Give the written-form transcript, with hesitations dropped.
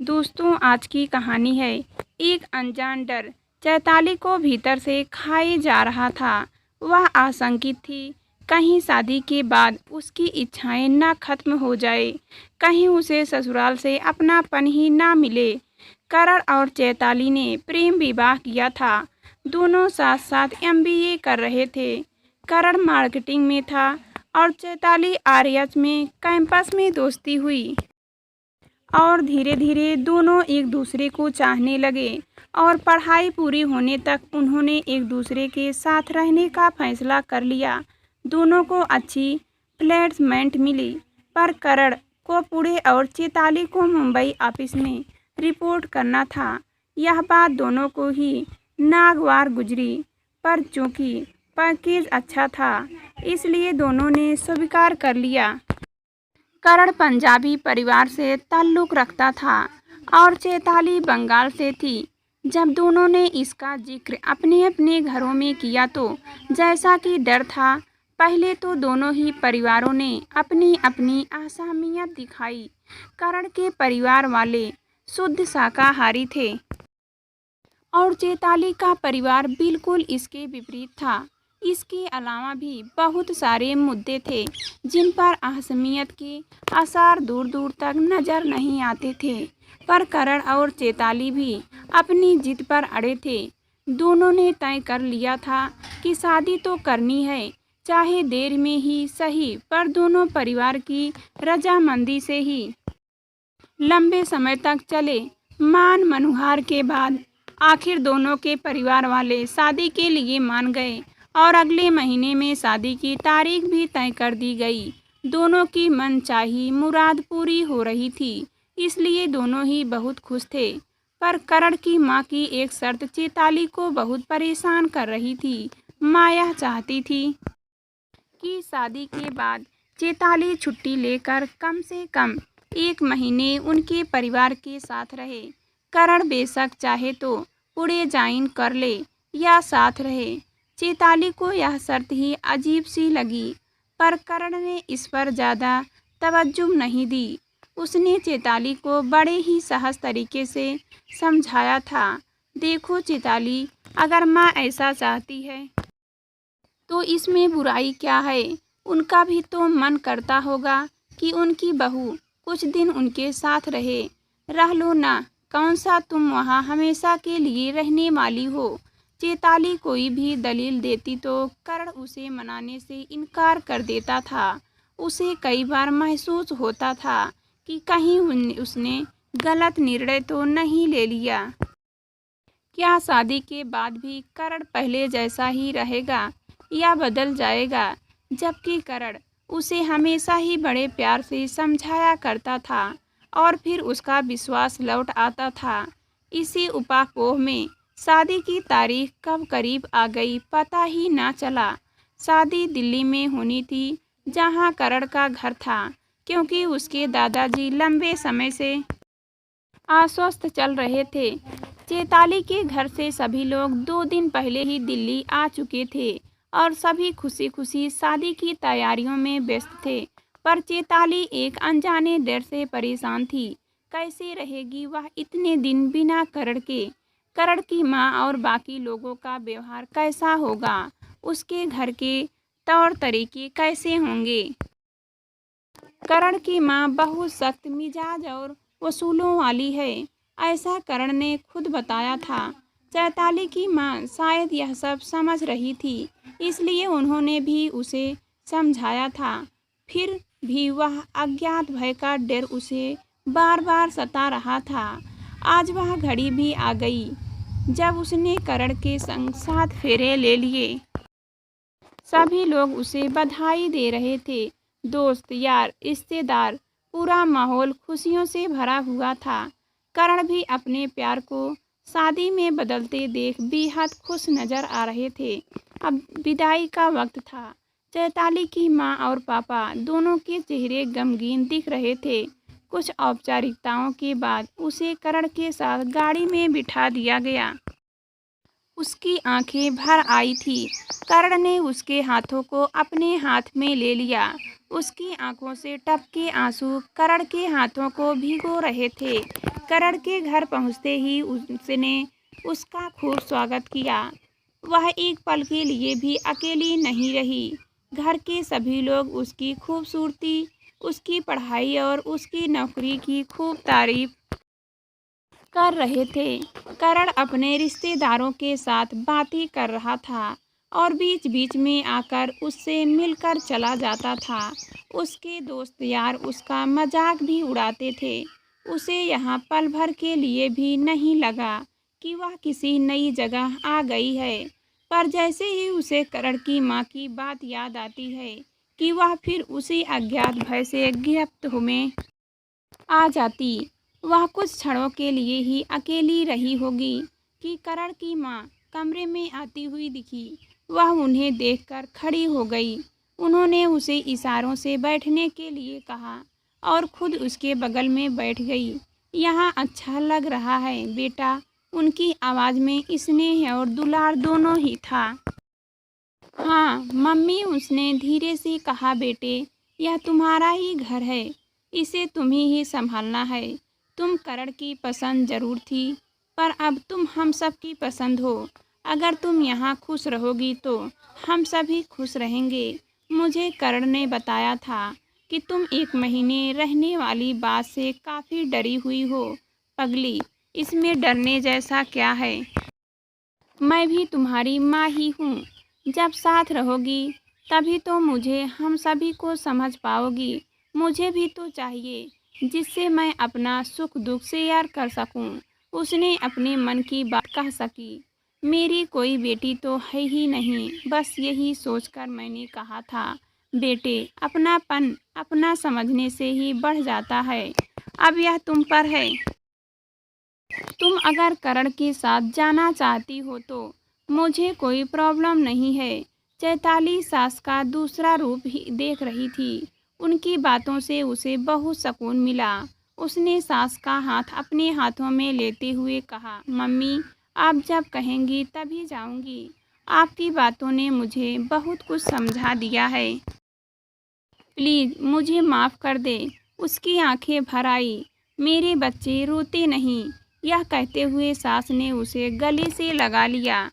दोस्तों, आज की कहानी है एक अनजान डर। चैताली को भीतर से खाए जा रहा था। वह आशंकित थी, कहीं शादी के बाद उसकी इच्छाएं ना खत्म हो जाए, कहीं उसे ससुराल से अपनापन ही ना मिले। करण और चैताली ने प्रेम विवाह किया था। दोनों साथ साथ एमबीए कर रहे थे। करण मार्केटिंग में था और चैताली आरएच में। कैंपस में दोस्ती हुई और धीरे धीरे दोनों एक दूसरे को चाहने लगे और पढ़ाई पूरी होने तक उन्होंने एक दूसरे के साथ रहने का फैसला कर लिया। दोनों को अच्छी प्लेसमेंट मिली, पर करण को पुणे और चैताली को मुंबई ऑफिस में रिपोर्ट करना था। यह बात दोनों को ही नागवार गुजरी, पर चूंकि पैकेज अच्छा था इसलिए दोनों ने स्वीकार कर लिया। करण पंजाबी परिवार से ताल्लुक़ रखता था और चैताली बंगाल से थी। जब दोनों ने इसका जिक्र अपने अपने घरों में किया तो जैसा कि डर था, पहले तो दोनों ही परिवारों ने अपनी अपनी असहमियत दिखाई। करण के परिवार वाले शुद्ध शाकाहारी थे और चैताली का परिवार बिल्कुल इसके विपरीत था। इसके अलावा भी बहुत सारे मुद्दे थे जिन पर असहमति के आसार दूर दूर तक नजर नहीं आते थे, पर करण और चैताली भी अपनी जिद पर अड़े थे। दोनों ने तय कर लिया था कि शादी तो करनी है, चाहे देर में ही सही, पर दोनों परिवार की रजामंदी से ही। लंबे समय तक चले मान मनुहार के बाद आखिर दोनों के परिवार वाले शादी के लिए मान गए और अगले महीने में शादी की तारीख भी तय कर दी गई। दोनों की मनचाही मुराद पूरी हो रही थी, इसलिए दोनों ही बहुत खुश थे। पर करण की माँ की एक शर्त चैताली को बहुत परेशान कर रही थी। माँ यह चाहती थी कि शादी के बाद चैताली छुट्टी लेकर कम से कम 1 महीने उनके परिवार के साथ रहे। करण बेशक चाहे तो पुणे ज्वाइन कर ले या साथ रहे। चैताली को यह शर्त ही अजीब सी लगी, पर करण ने इस पर ज़्यादा तवज्जो नहीं दी। उसने चैताली को बड़े ही सहज तरीके से समझाया था, देखो चैताली, अगर माँ ऐसा चाहती है तो इसमें बुराई क्या है। उनका भी तो मन करता होगा कि उनकी बहू कुछ दिन उनके साथ रहे। रह लो ना, कौन सा तुम वहाँ हमेशा के लिए रहने वाली हो। चैताली कोई भी दलील देती तो करण उसे मनाने से इनकार कर देता था। उसे कई बार महसूस होता था कि कहीं उसने गलत निर्णय तो नहीं ले लिया। क्या शादी के बाद भी करण पहले जैसा ही रहेगा या बदल जाएगा। जबकि करण उसे हमेशा ही बड़े प्यार से समझाया करता था और फिर उसका विश्वास लौट आता था। इसी उपाकोह में शादी की तारीख कब करीब आ गई पता ही ना चला। शादी दिल्ली में होनी थी, जहां करण का घर था, क्योंकि उसके दादाजी लंबे समय से अस्वस्थ चल रहे थे। चैताली के घर से सभी लोग 2 दिन पहले ही दिल्ली आ चुके थे और सभी खुशी खुशी शादी की तैयारियों में व्यस्त थे। पर चैताली एक अनजाने डर से परेशान थी। कैसे रहेगी वह इतने दिन बिना करण के। करण की माँ और बाकी लोगों का व्यवहार कैसा होगा, उसके घर के तौर तरीके कैसे होंगे। करण की माँ बहुत सख्त मिजाज और वसूलों वाली है, ऐसा करण ने खुद बताया था। चैताली की माँ शायद यह सब समझ रही थी, इसलिए उन्होंने भी उसे समझाया था। फिर भी वह अज्ञात भय का डर उसे बार बार सता रहा था। आज वह घड़ी भी आ गई जब उसने करण के संग 7 फेरे ले लिए। सभी लोग उसे बधाई दे रहे थे। दोस्त यार रिश्तेदार, पूरा माहौल खुशियों से भरा हुआ था। करण भी अपने प्यार को शादी में बदलते देख बेहद खुश नजर आ रहे थे। अब विदाई का वक्त था। चैताली की माँ और पापा दोनों के चेहरे गमगीन दिख रहे थे। कुछ औपचारिकताओं के बाद उसे करण के साथ गाड़ी में बिठा दिया गया। उसकी आंखें भर आई थी। करण ने उसके हाथों को अपने हाथ में ले लिया। उसकी आंखों से टपके आंसू करण के हाथों को भिगो रहे थे। करण के घर पहुंचते ही उसने उसका खूब स्वागत किया। वह एक पल के लिए भी अकेली नहीं रही। घर के सभी लोग उसकी खूबसूरती, उसकी पढ़ाई और उसकी नौकरी की खूब तारीफ कर रहे थे। करण अपने रिश्तेदारों के साथ बातें कर रहा था और बीच बीच में आकर उससे मिलकर चला जाता था। उसके दोस्त यार उसका मजाक भी उड़ाते थे। उसे यहाँ पल भर के लिए भी नहीं लगा कि वह किसी नई जगह आ गई है। पर जैसे ही उसे करण की माँ की बात याद आती है कि वह फिर उसी अज्ञात भय से गिरफ्त में आ जाती, वह कुछ क्षणों के लिए ही अकेली रही होगी कि करण की माँ कमरे में आती हुई दिखी। वह उन्हें देखकर खड़ी हो गई। उन्होंने उसे इशारों से बैठने के लिए कहा और खुद उसके बगल में बैठ गई। यहाँ अच्छा लग रहा है बेटा। उनकी आवाज़ में स्नेह और दुलार दोनों ही था। हाँ मम्मी, उसने धीरे से कहा, बेटे यह तुम्हारा ही घर है, इसे तुम्हें ही संभालना है। तुम करण की पसंद जरूर थी, पर अब तुम हम सब की पसंद हो। अगर तुम यहाँ खुश रहोगी तो हम सभी खुश रहेंगे। मुझे करण ने बताया था कि तुम 1 महीने रहने वाली बात से काफ़ी डरी हुई हो। पगली, इसमें डरने जैसा क्या है? मैं भी तुम्हारी माँ ही हूँ। जब साथ रहोगी तभी तो मुझे हम सभी को समझ पाओगी। मुझे भी तो चाहिए जिससे मैं अपना सुख दुख शेयर कर सकूं। उसने अपने मन की बात कह सकी। मेरी कोई बेटी तो है ही नहीं, बस यही सोचकर मैंने कहा था। बेटे, अपनापन अपना समझने से ही बढ़ जाता है। अब यह तुम पर है। तुम अगर करण के साथ जाना चाहती हो तो मुझे कोई प्रॉब्लम नहीं है। चैताली सास का दूसरा रूप ही देख रही थी। उनकी बातों से उसे बहुत सुकून मिला। उसने सास का हाथ अपने हाथों में लेते हुए कहा, मम्मी आप जब कहेंगी तभी जाऊंगी। आपकी बातों ने मुझे बहुत कुछ समझा दिया है। प्लीज़ मुझे माफ़ कर दे। उसकी आंखें भर आई। मेरे बच्चे रोते नहीं। यह कहते हुए सास ने उसे गले से लगा लिया।